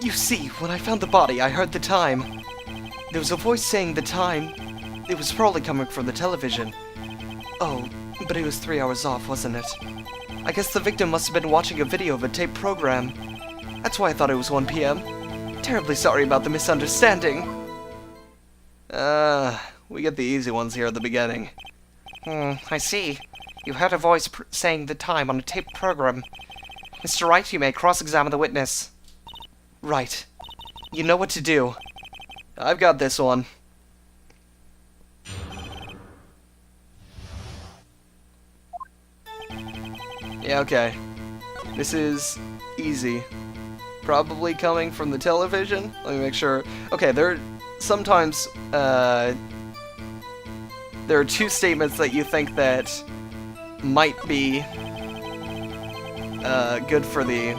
You see, when I found the body, I heard the time. There was a voice saying the time. It was probably coming from the television. Oh, but it was 3 hours off, wasn't it? I guess the victim must have been watching a video of a taped program. That's why I thought it was 1 p.m. Terribly sorry about the misunderstanding. We get the easy ones here at the beginning. I see. You heard a voice saying the time on a taped program. Mr. Wright, you may cross-examine the witness. Right. You know what to do. I've got this one. Yeah, okay. This is easy. Probably coming from the television. Let me make sure. Okay, sometimes, there are two statements that you think that might be, good for the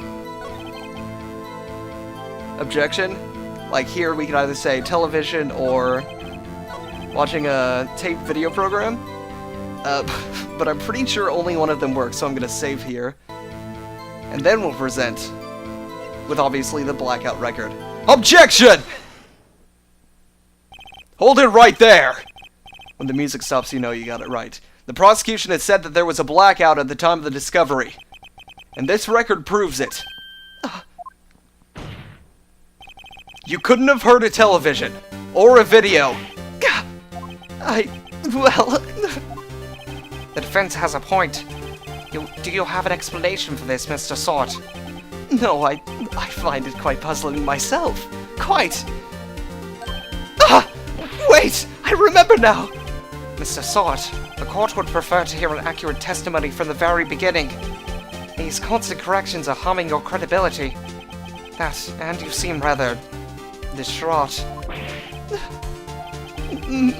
objection. Like here, we can either say television or watching a taped video program. But I'm pretty sure only one of them works, so I'm gonna save here. And then we'll present with obviously the blackout record. Objection! Hold it right there! When the music stops, you know you got it right. The prosecution has said that there was a blackout at the time of the discovery. And this record proves it. You couldn't have heard a television or a video. Well... The defense has a point. Do you have an explanation for this, Mr. Sort? No, I find it quite puzzling myself. Quite. Wait! I remember now! Mr. Sort, the court would prefer to hear an accurate testimony from the very beginning. These constant corrections are harming your credibility. And you seem rather... distraught.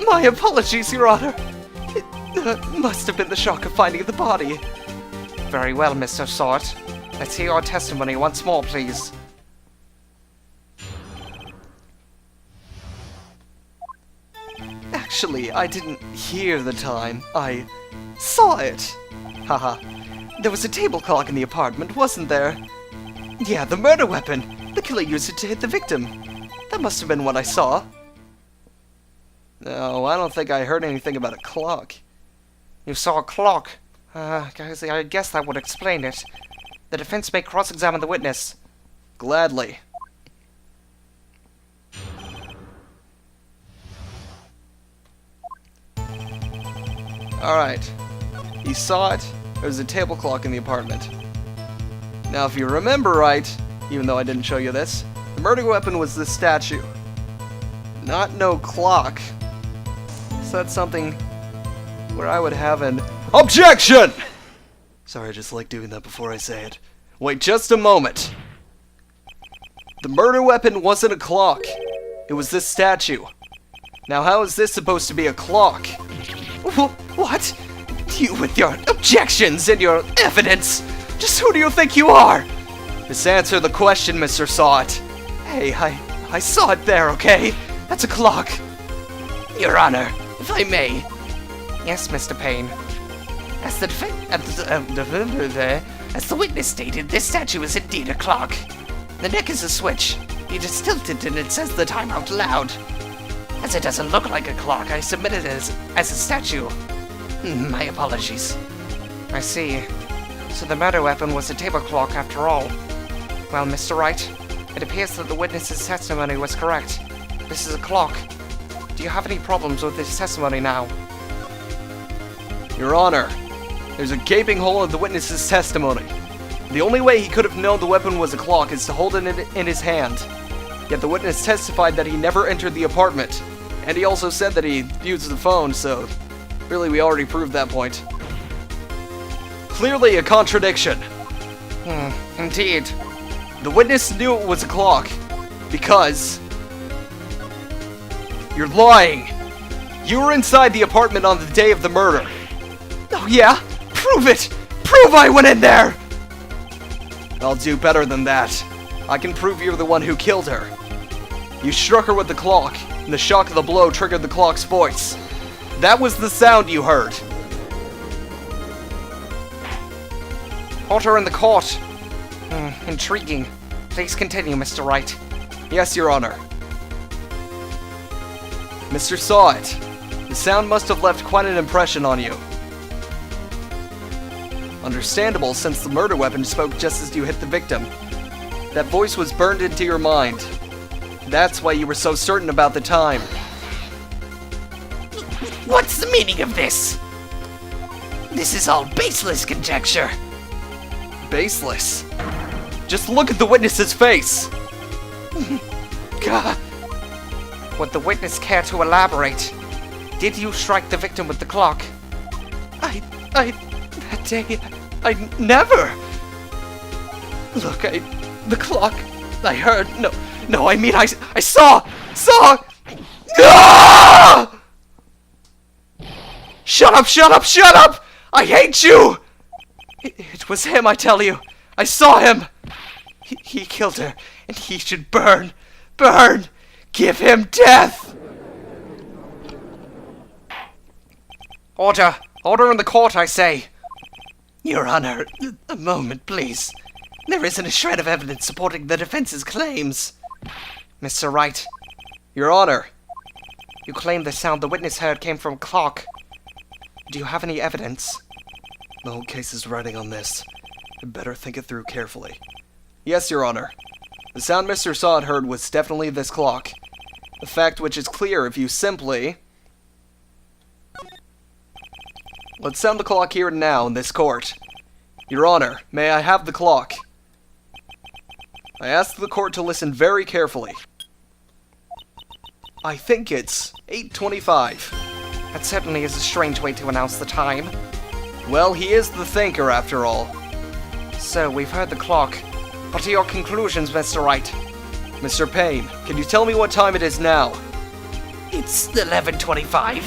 My apologies, Your Honor. It must have been the shock of finding the body. Very well, Mr. Sort. Let's hear your testimony once more, please. Actually, I didn't hear the time. I saw it. Haha. There was a table clock in the apartment, wasn't there? Yeah, the murder weapon. The killer used it to hit the victim. That must have been what I saw. No, I don't think I heard anything about a clock. You saw a clock. Guys, I guess that would explain it. The defense may cross-examine the witness. Gladly. Alright. He saw it. There was a table clock in the apartment. Now, if you remember right, even though I didn't show you this, the murder weapon was this statue. Not no clock. So that's something where I would have an OBJECTION! Sorry, I just like doing that before I say it. Wait just a moment. The murder weapon wasn't a clock. It was this statue. Now how is this supposed to be a clock? What? You with your objections and your evidence! Just who do you think you are? Just answer the question, Mr. Sot. Hey, I saw it there, okay? That's a clock. Your Honor, if I may. Yes, Mr. Payne. As the witness stated, this statue is indeed a clock. The neck is a switch. It is tilted and it says the time out loud. As it doesn't look like a clock, I submit it as a statue. My apologies. I see. So the murder weapon was a table clock after all. Well, Mr. Wright, it appears that the witness's testimony was correct. This is a clock. Do you have any problems with this testimony now? Your Honor, there's a gaping hole in the witness's testimony. The only way he could have known the weapon was a clock is to hold it in his hand. Yet the witness testified that he never entered the apartment. And he also said that he used the phone, so really we already proved that point. Clearly a contradiction. Indeed. The witness knew it was a clock. Because... you're lying. You were inside the apartment on the day of the murder. Oh yeah? Prove it! Prove I went in there! I'll do better than that. I can prove you're the one who killed her. You struck her with the clock, and the shock of the blow triggered the clock's voice. That was the sound you heard. Order in the court. Intriguing. Please continue, Mr. Wright. Yes, Your Honor. Mr. Sawit, the sound must have left quite an impression on you. Understandable, since the murder weapon spoke just as you hit the victim. That voice was burned into your mind. That's why you were so certain about the time. What's the meaning of this? This is all baseless conjecture. Baseless? Just look at the witness's face! God. Would the witness care to elaborate? Did you strike the victim with the clock? That day, I never! Look, the clock, I heard, no, I mean, I saw! Ah! Shut up! I hate you! It was him, I tell you. I saw him! He killed her, and he should burn! Give him death! Order in the court, I say. Your Honor, a moment, please. There isn't a shred of evidence supporting the defense's claims. Mr. Wright, Your Honor. you claim the sound the witness heard came from a clock. Do you have any evidence? The whole case is riding on this. I'd better think it through carefully. Yes, Your Honor. The sound Mr. Sawit heard was definitely this clock. A fact which is clear if you simply... Let's sound the clock here and now in this court. Your Honor, may I have the clock? I ask the court to listen very carefully. I think it's 8:25. That certainly is a strange way to announce the time. Well, he is the thinker, after all. So, we've heard the clock. What are your conclusions, Mr. Wright? Mr. Payne, can you tell me what time it is now? It's 11:25.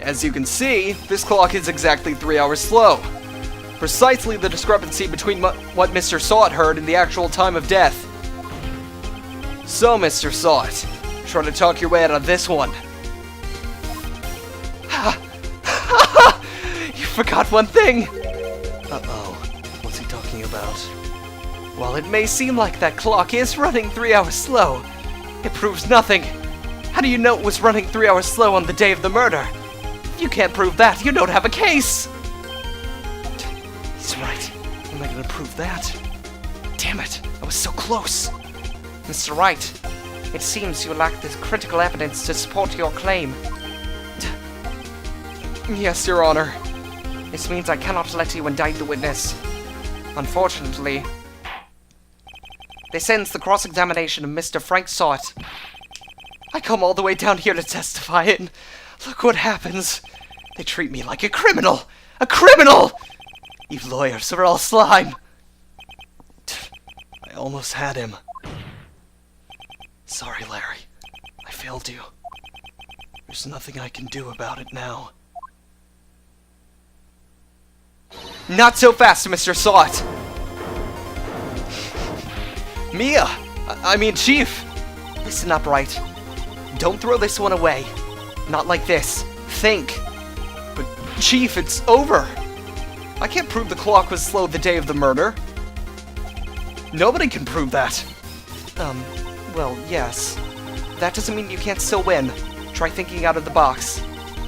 As you can see, this clock is exactly 3 hours slow. Precisely the discrepancy between what Mr. Sawit heard and the actual time of death. So, Mr. Sawit, try to talk your way out of this one. You forgot one thing! Uh-oh, what's he talking about? While it may seem like that clock is running 3 hours slow, it proves nothing. How do you know it was running 3 hours slow on the day of the murder? If you can't prove that, you don't have a case! He's right. How am I gonna prove that? Damn it, I was so close. Mr. Wright, it seems you lack the critical evidence to support your claim. Yes, Your Honor. This means I cannot let you indict the witness. Unfortunately, this ends the cross-examination of Mr. Frank Sawit. I come all the way down here to testify, and look what happens. They treat me like a criminal! A criminal! You lawyers are all slime. I almost had him. Sorry, Larry. I failed you. There's nothing I can do about it now. Not so fast, Mr. Sawit! Mia! I mean, Chief! Listen up, Wright. Don't throw this one away. Not like this. Think. But, Chief, it's over. I can't prove the clock was slow the day of the murder. Nobody can prove that. Well, yes. That doesn't mean you can't still win. Try thinking out of the box.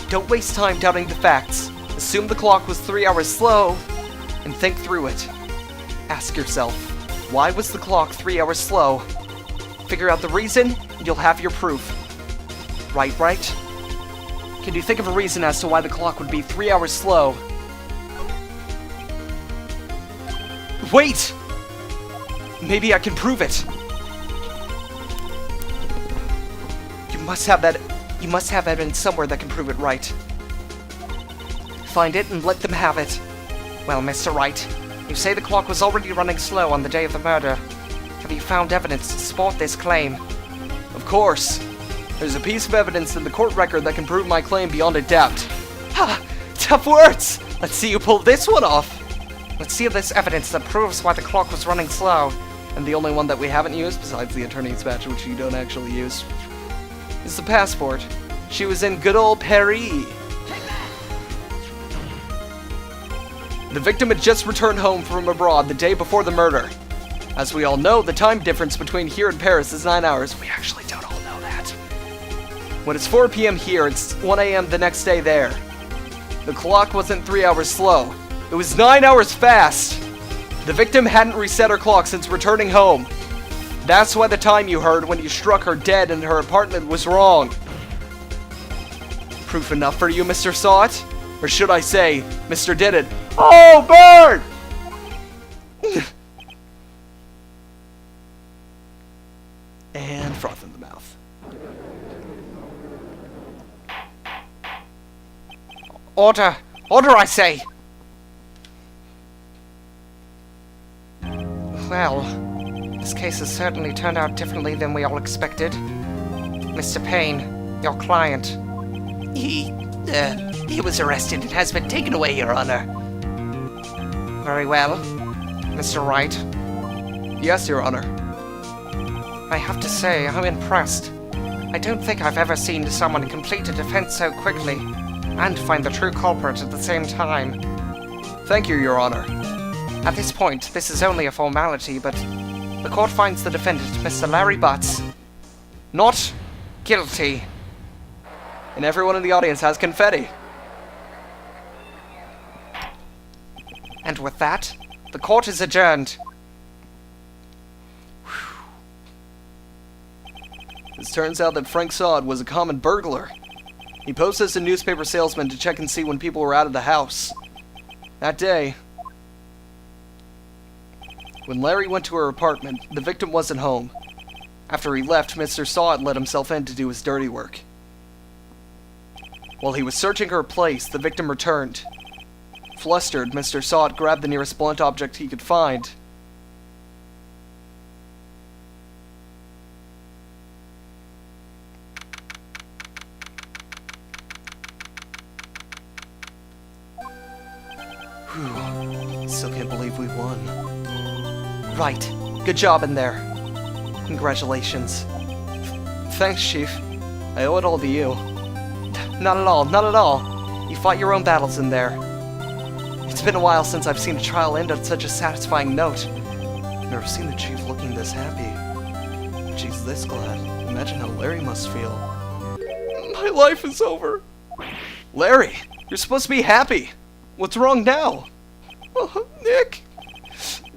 Don't waste time doubting the facts. Assume the clock was 3 hours slow, and think through it. Ask yourself, why was the clock 3 hours slow? Figure out the reason, and you'll have your proof. Right? Can you think of a reason as to why the clock would be 3 hours slow? Wait! Maybe I can prove it. You must have evidence somewhere that can prove it, Wright. Find it and let them have it. Well, Mr. Wright, you say the clock was already running slow on the day of the murder. Have you found evidence to support this claim? Of course. There's a piece of evidence in the court record that can prove my claim beyond a doubt. Ha! Tough words! Let's see you pull this one off! Let's see this evidence that proves why the clock was running slow. And the only one that we haven't used, besides the attorney's badge, which you don't actually use, is the passport. She was in good old Paris. The victim had just returned home from abroad the day before the murder. As we all know, the time difference between here and Paris is 9 hours. We actually don't all know that. When it's 4 p.m. here, it's 1 a.m. the next day there. The clock wasn't 3 hours slow. It was 9 hours fast. The victim hadn't reset her clock since returning home. That's why the time you heard when you struck her dead in her apartment was wrong. Proof enough for you, Mr. Saw It? Or should I say, Mr. Did It? Oh, bird! And froth in the mouth. Order! Order, I say! Well, this case has certainly turned out differently than we all expected. Mr. Payne, your client. He was arrested and has been taken away, Your Honor. Very well. Mr. Wright. Yes, Your Honor. I have to say, I'm impressed. I don't think I've ever seen someone complete a defense so quickly, and find the true culprit at the same time. Thank you, Your Honor. At this point, this is only a formality, but the court finds the defendant, Mr. Larry Butts, not guilty. And everyone in the audience has confetti. And with that, the court is adjourned. It turns out that Frank Saw It was a common burglar. He posed as a newspaper salesman to check and see when people were out of the house. That day, when Larry went to her apartment, the victim wasn't home. After he left, Mr. Saw It let himself in to do his dirty work. While he was searching her place, the victim returned. Flustered, Mr. Saw It grabbed the nearest blunt object he could find. Whew. Still can't believe we won. Right. Good job in there. Congratulations. Thanks, Chief. I owe it all to you. Not at all, not at all. You fought your own battles in there. It's been a while since I've seen a trial end on such a satisfying note. Never seen the Chief looking this happy. If she's this glad, imagine how Larry must feel. My life is over. Larry, you're supposed to be happy. What's wrong now? Oh, Nick.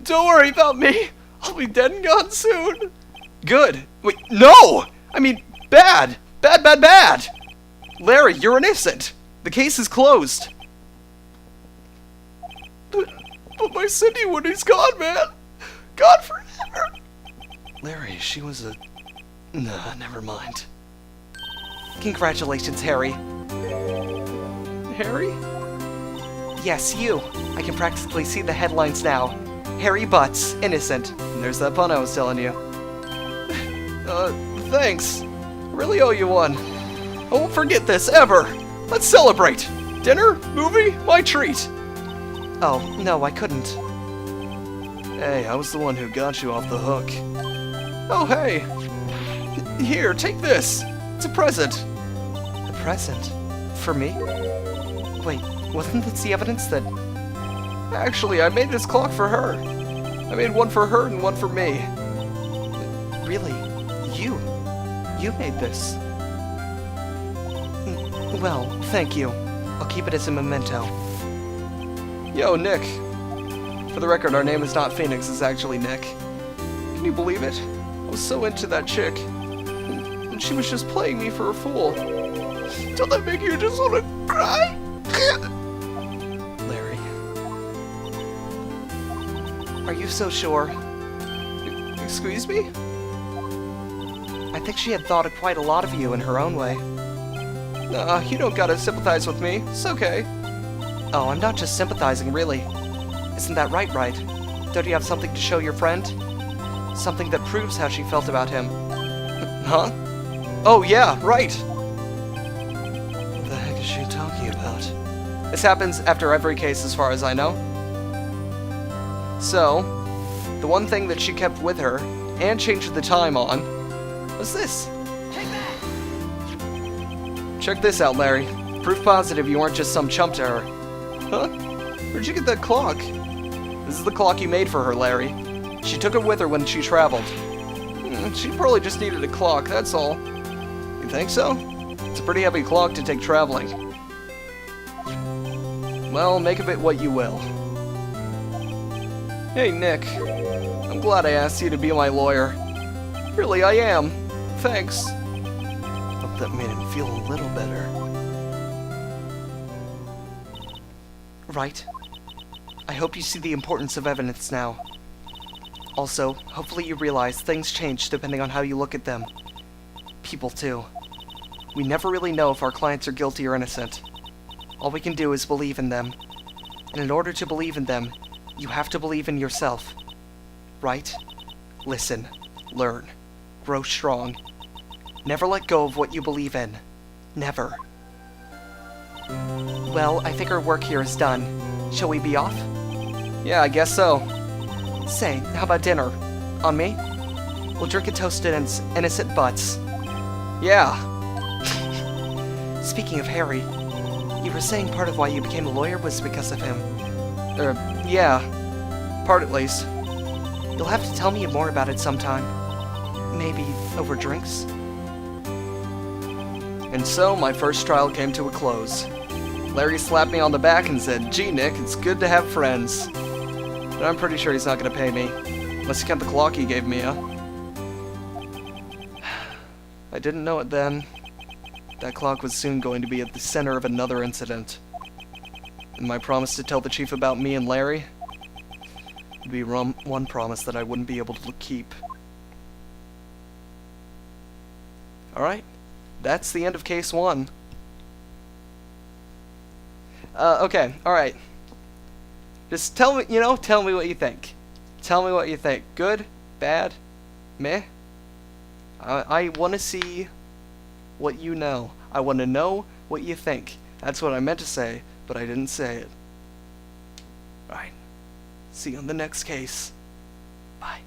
Don't worry about me. I'll be dead and gone soon. Good. Wait, no! I mean, bad. Bad, bad, bad. Larry, you're innocent. The case is closed. But my Cindy Woody's gone, man. Gone forever. Larry, she was a... Nah, never mind. Congratulations, Harry. Harry? Yes, you. I can practically see the headlines now. Harry Butts, innocent. And there's that pun I was telling you. Thanks. I really owe you one. I won't forget this, ever. Let's celebrate. Dinner? Movie? My treat. Oh, no, I couldn't. Hey, I was the one who got you off the hook. Oh, hey. Here, take this. It's a present. A present? For me? Wait, wasn't this the evidence that... Actually, I made this clock for her. I made one for her and one for me. Really? You? You made this? Well, thank you. I'll keep it as a memento. Yo, Nick. For the record, our name is not Phoenix, it's actually Nick. Can you believe it? I was so into that chick. And she was just playing me for a fool. Don't that make you just want to cry? Larry. Are you so sure? Excuse me? I think she had thought of quite a lot of you in her own way. Nah, you don't gotta sympathize with me. It's okay. Oh, I'm not just sympathizing, really. Isn't that right, Wright? Don't you have something to show your friend? Something that proves how she felt about him. Huh? Oh, yeah, right. What the heck is she talking about? This happens after every case as far as I know. So, the one thing that she kept with her, and changed the time on, was this. Check this out, Larry. Proof positive you weren't just some chump to her. Huh? Where'd you get that clock? This is the clock you made for her, Larry. She took it with her when she traveled. She probably just needed a clock, that's all. You think so? It's a pretty heavy clock to take traveling. Well, make of it what you will. Hey, Nick. I'm glad I asked you to be my lawyer. Really, I am. Thanks. Hope that made him feel a little better. Right. I hope you see the importance of evidence now. Also, hopefully you realize things change depending on how you look at them. People too. We never really know if our clients are guilty or innocent. All we can do is believe in them. And in order to believe in them, you have to believe in yourself. Right? Listen, learn, grow strong. Never let go of what you believe in. Never. Well, I think our work here is done. Shall we be off? Yeah, I guess so. Say, how about dinner? On me? We'll drink a toast to innocent butts. Yeah. Speaking of Harry, you were saying part of why you became a lawyer was because of him. Yeah. Part at least. You'll have to tell me more about it sometime. Maybe over drinks? And so, my first trial came to a close. Larry slapped me on the back and said, "Gee, Nick, it's good to have friends." But I'm pretty sure he's not going to pay me. Unless you count the clock he gave me, huh? I didn't know it then. That clock was soon going to be at the center of another incident. And my promise to tell the chief about me and Larry would be one promise that I wouldn't be able to keep. Alright, that's the end of case 1. Okay, alright. Just tell me, tell me what you think. Tell me what you think. Good? Bad? Meh? I want to see what you know. I want to know what you think. That's what I meant to say, but I didn't say it. Alright. See you on the next case. Bye.